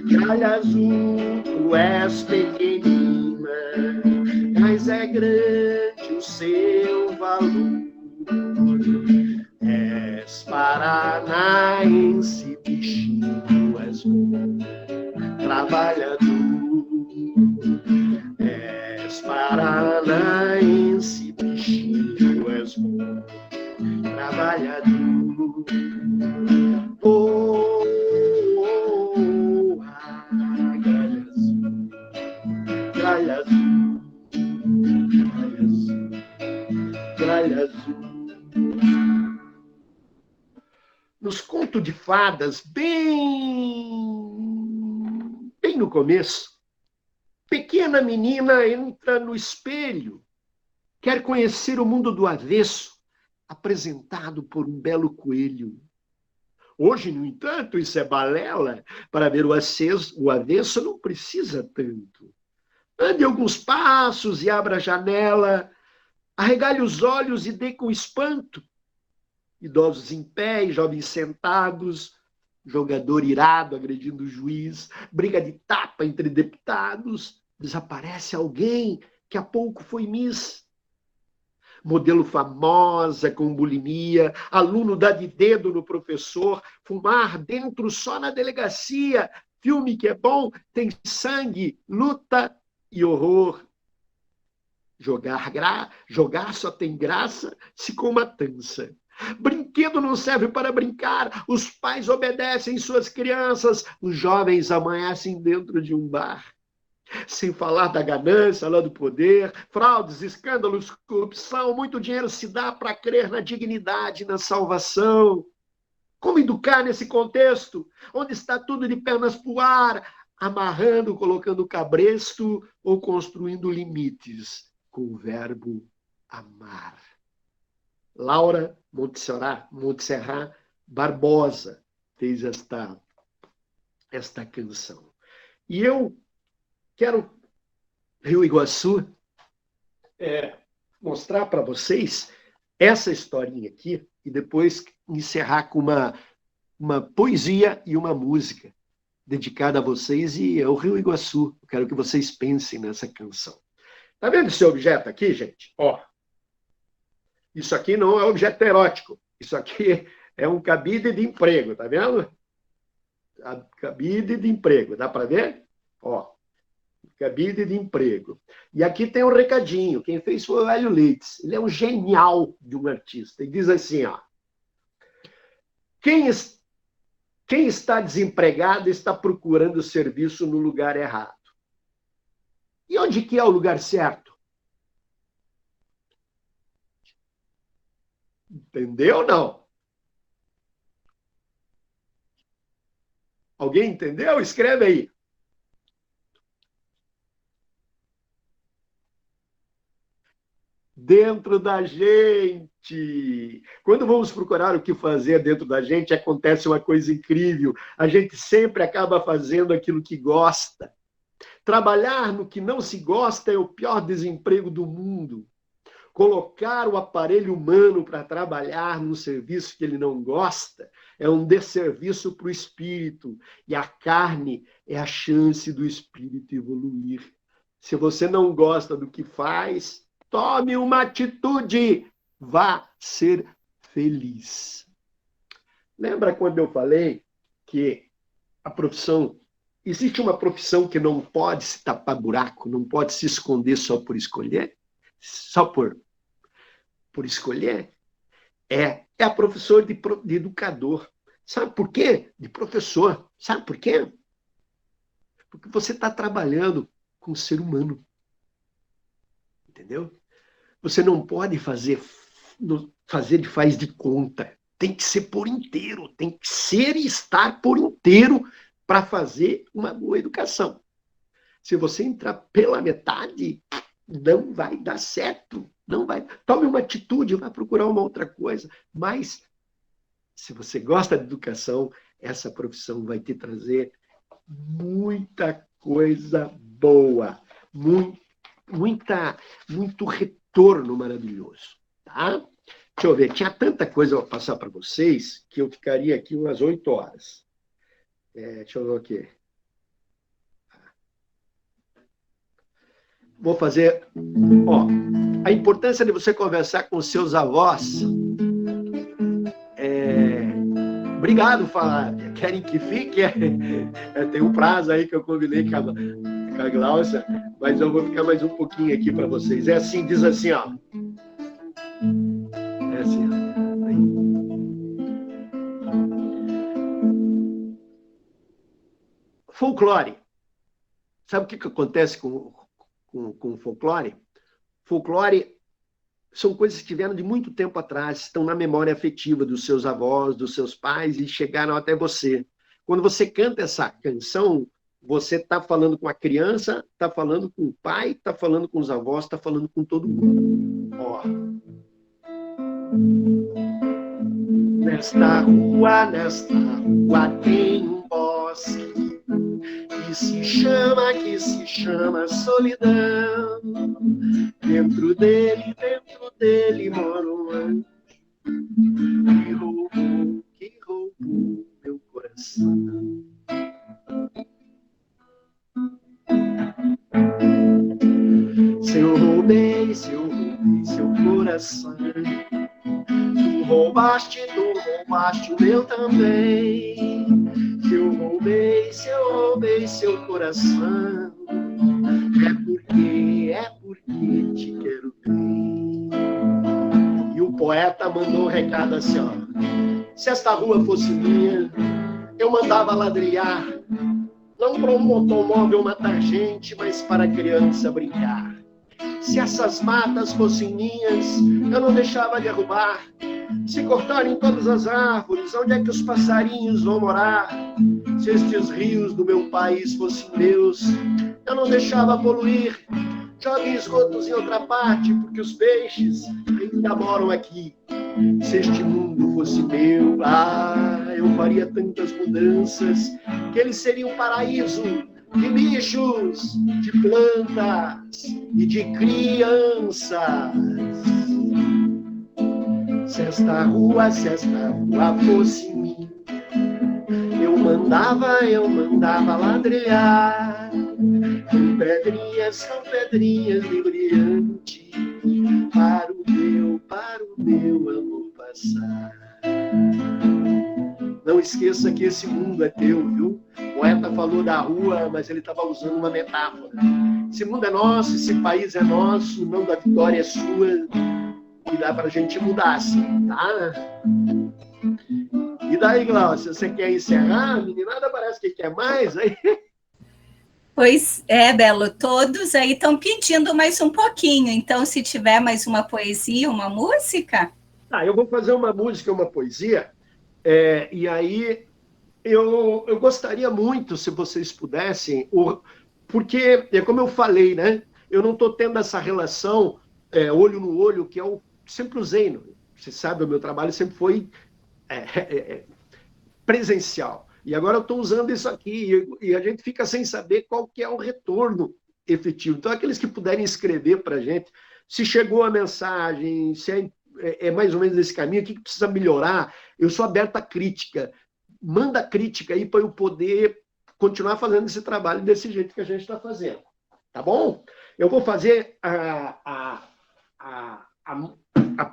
gralha azul, tu és pequenina, mas é grande o seu valor. És paranaense, bichinho, és bom trabalhador. És paranaense, bichinho, és bom trabalhador. Oh, gralha azul, toalha azul. Nos contos de fadas, bem no começo, pequena menina entra no espelho, quer conhecer o mundo do avesso, apresentado por um belo coelho. Hoje, no entanto, isso é balela. Para ver o avesso não precisa tanto. Ande alguns passos e abra a janela, arregale os olhos e dê com espanto. Idosos em pé e jovens sentados, jogador irado agredindo o juiz, briga de tapa entre deputados, desaparece alguém que há pouco foi miss. Modelo famosa com bulimia, aluno dá de dedo no professor, fumar dentro só na delegacia, filme que é bom, tem sangue, luta e horror. Jogar só tem graça se com matança. Brinquedo não serve para brincar, os pais obedecem suas crianças, os jovens amanhecem dentro de um bar. Sem falar da ganância, lá do poder, fraudes, escândalos, corrupção, muito dinheiro se dá para crer na dignidade, na salvação. Como educar nesse contexto, onde está tudo de pernas para o ar, amarrando, colocando cabresto ou construindo limites com o verbo amar? Laura Montserrat Barbosa fez esta canção. E eu quero, Rio Iguaçu, mostrar para vocês essa historinha aqui e depois encerrar com uma poesia e uma música dedicada a vocês e ao Rio Iguaçu. Eu quero que vocês pensem nessa canção. Tá vendo esse objeto aqui, gente? Ó. Isso aqui não é objeto erótico. Isso aqui é um cabide de emprego, tá vendo? Cabide de emprego, dá para ver? Ó, cabide de emprego. E aqui tem um recadinho. Quem fez foi o Hélio Leitz. Ele é um genial de um artista. E diz assim, ó. Quem está desempregado está procurando serviço no lugar errado. E onde que é o lugar certo? Entendeu ou não? Alguém entendeu? Escreve aí. Dentro da gente. Quando vamos procurar o que fazer dentro da gente, acontece uma coisa incrível. A gente sempre acaba fazendo aquilo que gosta. Trabalhar no que não se gosta é o pior desemprego do mundo. Colocar o aparelho humano para trabalhar num serviço que ele não gosta é um desserviço para o espírito. E a carne é a chance do espírito evoluir. Se você não gosta do que faz, tome uma atitude. Vá ser feliz. Lembra quando eu falei que a profissão... Existe uma profissão que não pode se tapar buraco, não pode se esconder só por escolher? Só por escolher? É a profissão de educador. Sabe por quê? De professor. Sabe por quê? Porque você está trabalhando com o ser humano. Entendeu? Você não pode fazer de faz de conta. Tem que ser por inteiro. Tem que ser e estar por inteiro para fazer uma boa educação. Se você entrar pela metade, não vai dar certo. Não vai. Tome uma atitude, vá procurar uma outra coisa. Mas, se você gosta de educação, essa profissão vai te trazer muita coisa boa. Muito retorno maravilhoso. Tá? Deixa eu ver. Tinha tanta coisa para passar para vocês que eu ficaria aqui umas 8 horas. Deixa eu ver aqui. Vou fazer... Ó, a importância de você conversar com seus avós. Obrigado, Flávia. Querem que fique? Tem um prazo aí que eu combinei com a Glaucia, mas eu vou ficar mais um pouquinho aqui para vocês. É assim, diz assim, ó. É assim, ó. Folclore. Sabe o que acontece com o folclore? Folclore são coisas que vieram de muito tempo atrás, estão na memória afetiva dos seus avós, dos seus pais e chegaram até você. Quando você canta essa canção, você está falando com a criança, está falando com o pai, está falando com os avós, está falando com todo mundo. Ó. Nesta rua tem um bosque que se chama solidão. Dentro dele mora um anjo que roubou meu coração. Se eu roubei seu coração, tu roubaste o meu também. Se eu roubei seu coração, é porque te quero bem. E o poeta mandou um recado assim, ó: se esta rua fosse minha, eu mandava ladrilhar, não para um automóvel matar gente, mas para a criança brincar. Se essas matas fossem minhas, eu não deixava derrubar. Se cortarem todas as árvores, onde é que os passarinhos vão morar? Se estes rios do meu país fossem meus, eu não deixava poluir. Joguem esgotos em outra parte, porque os peixes ainda moram aqui. Se este mundo fosse meu, eu faria tantas mudanças, que ele seria um paraíso de bichos, de plantas e de crianças. Se esta rua fosse minha, eu mandava ladrilhar com pedrinhas de brilhante para o meu amor passar. Não esqueça que esse mundo é teu, viu? O poeta falou da rua, mas ele estava usando uma metáfora. Esse mundo é nosso, esse país é nosso, o nome da vitória é sua. E dá para a gente mudar assim, tá? E daí, Glaucia, você quer encerrar? A meninada parece que quer mais, aí... Pois é, Belo, todos aí estão pedindo mais um pouquinho, então se tiver mais uma poesia, uma música... Eu vou fazer uma música, uma poesia, e aí eu gostaria muito, se vocês pudessem, porque, como eu falei, né, eu não estou tendo essa relação olho no olho, que eu sempre usei, você sabe, o meu trabalho sempre foi presencial. E agora eu estou usando isso aqui, e a gente fica sem saber qual que é o retorno efetivo. Então, aqueles que puderem escrever para a gente, se chegou a mensagem, se é mais ou menos esse caminho, o que precisa melhorar, eu sou aberto à crítica. Manda crítica aí para eu poder continuar fazendo esse trabalho desse jeito que a gente está fazendo. Tá bom? Eu vou fazer a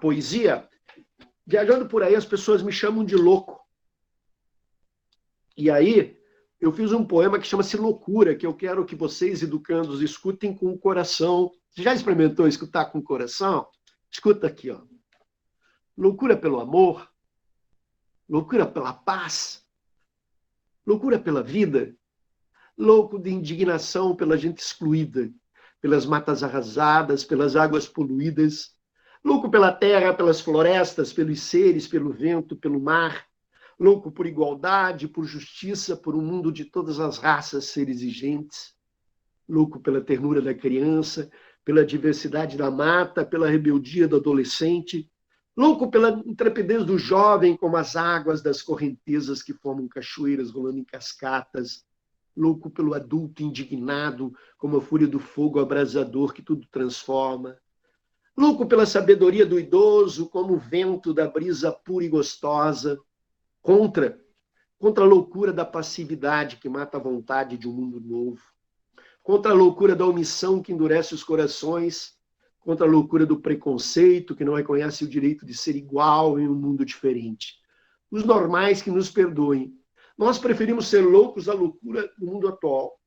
poesia. Viajando por aí, as pessoas me chamam de louco. E aí, eu fiz um poema que chama-se Loucura, que eu quero que vocês, educandos, escutem com o coração. Você já experimentou escutar com o coração? Escuta aqui, ó. Loucura pelo amor, loucura pela paz, loucura pela vida, louco de indignação pela gente excluída, pelas matas arrasadas, pelas águas poluídas, louco pela terra, pelas florestas, pelos seres, pelo vento, pelo mar, louco por igualdade, por justiça, por um mundo de todas as raças, seres e gentes, louco pela ternura da criança, pela diversidade da mata, pela rebeldia do adolescente, louco pela intrepidez do jovem, como as águas das correntezas que formam cachoeiras rolando em cascatas, louco pelo adulto indignado, como a fúria do fogo abrasador que tudo transforma, louco pela sabedoria do idoso, como o vento da brisa pura e gostosa, contra a loucura da passividade que mata a vontade de um mundo novo, contra a loucura da omissão que endurece os corações, contra a loucura do preconceito que não reconhece o direito de ser igual em um mundo diferente. Os normais que nos perdoem. Nós preferimos ser loucos à loucura do mundo atual.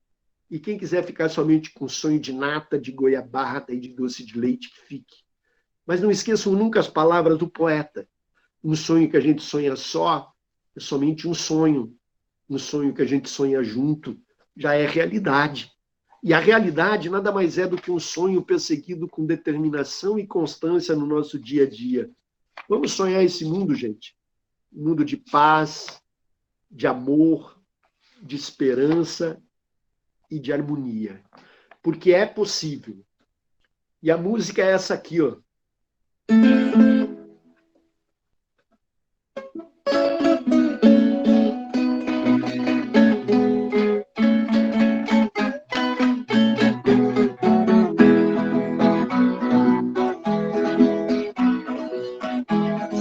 E quem quiser ficar somente com sonho de nata, de goiabada e de doce de leite, que fique. Mas não esqueçam nunca as palavras do poeta. Um sonho que a gente sonha só é somente um sonho. Um sonho que a gente sonha junto já é realidade. E a realidade nada mais é do que um sonho perseguido com determinação e constância no nosso dia a dia. Vamos sonhar esse mundo, gente. Um mundo de paz, de amor, de esperança e de harmonia. Porque é possível. E a música é essa aqui, ó.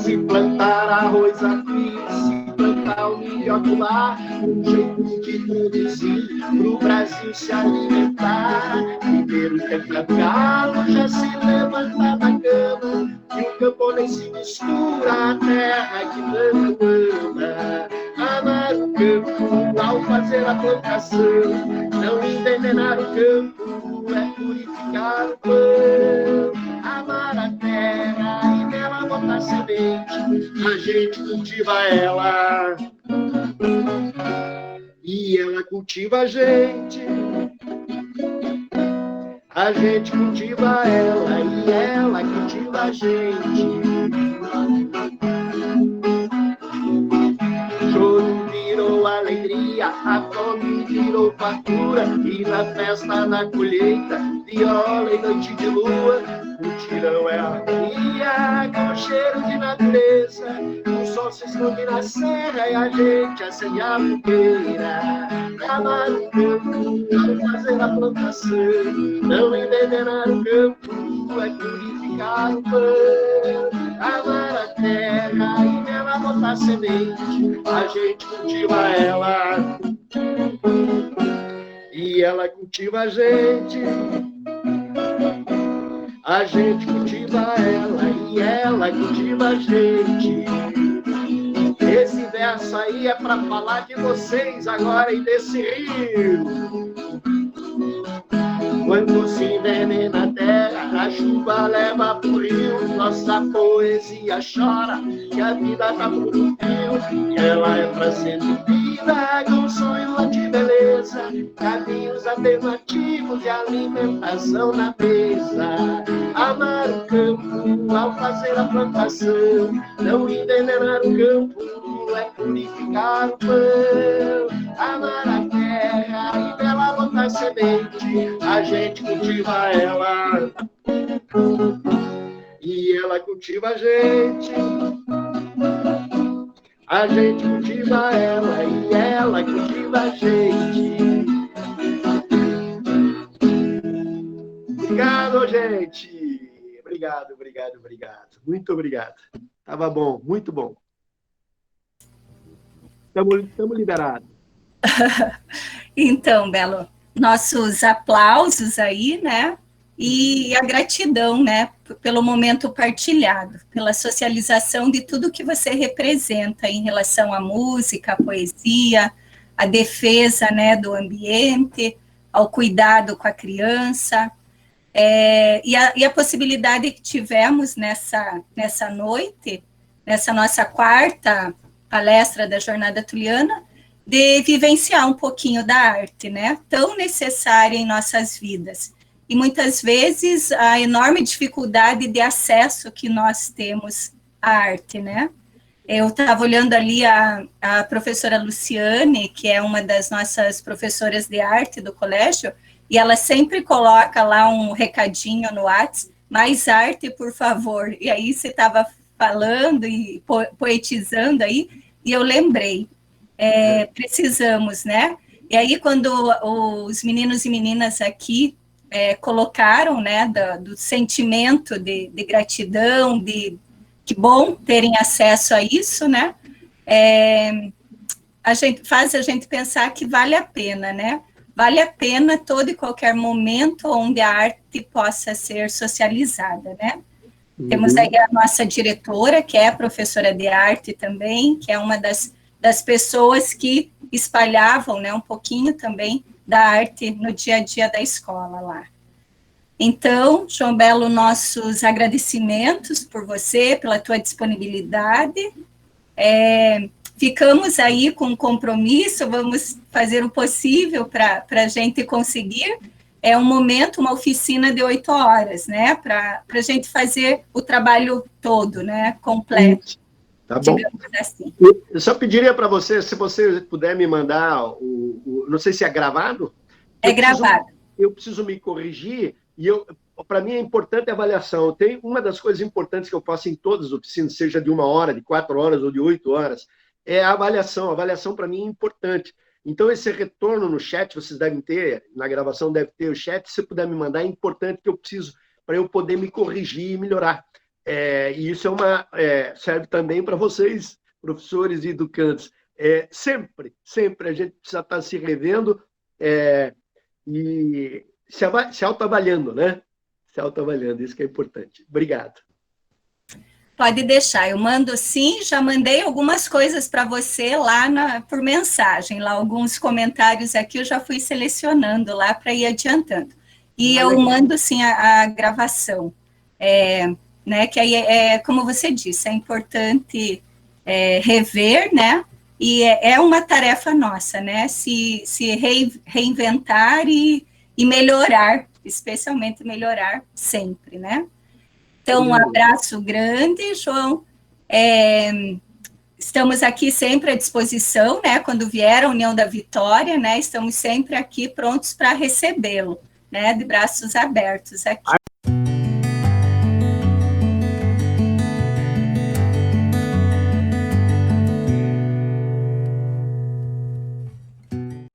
Se plantar arroz aqui, se plantar o milho acolá, um jeito de produzir pro Brasil se alimentar. Primeiro tempo é galo, já se levanta da cama, e o camponês se mistura à terra que tanto ama. Amar o campo ao fazer a plantação, não envenenar o campo é purificar o pão. Amar a terra e nela botar semente, a gente cultiva ela e ela cultiva a gente. A gente cultiva ela e ela cultiva a gente. Choro virou alegria, a fome virou fartura, e na festa da colheita, viola e noite de lua, o tirão é harmonia, com cheiro de natureza, o sol se esconde na serra e a gente acende a fogueira. Amar o campo, ao fazer a plantação, não envenenar o campo, é purificar o pão. Amar a terra e nela botar semente, a gente cultiva ela e ela cultiva a gente. A gente cultiva ela e ela cultiva a gente. Esse verso aí é para falar de vocês agora e desse rio. Quando se envenena a terra, a chuva leva pro rio. Nossa poesia chora, que a vida tá por um fio. E ela é pra ser vivida com sonho de beleza, caminhos alternativos de alimentação na mesa. Amar o campo ao fazer a plantação, não envenenar o campo é purificar o pão. Amar a terra e nela botar semente, a gente cultiva ela e ela cultiva a gente. A gente cultiva ela e ela cultiva a gente. Obrigado, gente. Obrigado, obrigado, obrigado. Muito obrigado. Tava bom, muito bom. Estamos liberados. Então, Belo, nossos aplausos aí, né? E a gratidão, né? Pelo momento partilhado, pela socialização de tudo que você representa em relação à música, à poesia, à defesa, né, do ambiente, ao cuidado com a criança. E a possibilidade que tivemos nessa noite, nessa nossa quarta palestra da Jornada Tuliana, de vivenciar um pouquinho da arte, né, tão necessária em nossas vidas. E muitas vezes a enorme dificuldade de acesso que nós temos à arte, né. Eu estava olhando ali a professora Luciane, que é uma das nossas professoras de arte do colégio, e ela sempre coloca lá um recadinho no WhatsApp, mais arte, por favor. E aí você estava falando e poetizando aí, e eu lembrei, precisamos, né? E aí, quando os meninos e meninas aqui colocaram, né, do sentimento de gratidão, que bom terem acesso a isso, né? Faz a gente pensar que vale a pena, né? Vale a pena todo e qualquer momento onde a arte possa ser socializada, né? Temos aí a nossa diretora, que é professora de arte também, que é uma das pessoas que espalhavam, né, um pouquinho também da arte no dia a dia da escola lá. Então, João Belo, nossos agradecimentos por você, pela tua disponibilidade. Ficamos aí com um compromisso, vamos fazer o possível para a gente conseguir, é um momento, uma oficina de 8 horas, né? Para a gente fazer o trabalho todo, né? Completo. Tá bom. Assim. Eu só pediria para você, se você puder me mandar não sei se é gravado. É gravado. Eu preciso me corrigir e para mim é importante a avaliação. Tem uma das coisas importantes que eu faço em todas as oficinas, seja de 1 hora, de 4 horas ou de 8 horas, é a avaliação. A avaliação para mim é importante. Então esse retorno no chat vocês devem ter, na gravação deve ter o chat. Se você puder me mandar, é importante que eu preciso para eu poder me corrigir e melhorar. E isso serve também para vocês, professores e educantes. Sempre a gente precisa estar se revendo e se autoavaliando, né? Se autoavaliando, isso que é importante. Obrigado. Pode deixar, eu mando sim, já mandei algumas coisas para você lá por mensagem, lá alguns comentários aqui eu já fui selecionando lá para ir adiantando. E eu mando sim a gravação. Né, que aí como você disse, é importante rever, né, e é uma tarefa nossa, né, se reinventar e melhorar, especialmente melhorar sempre, né. Então, um abraço grande, João, estamos aqui sempre à disposição, né, quando vier a União da Vitória, né, estamos sempre aqui prontos para recebê-lo, né, de braços abertos aqui.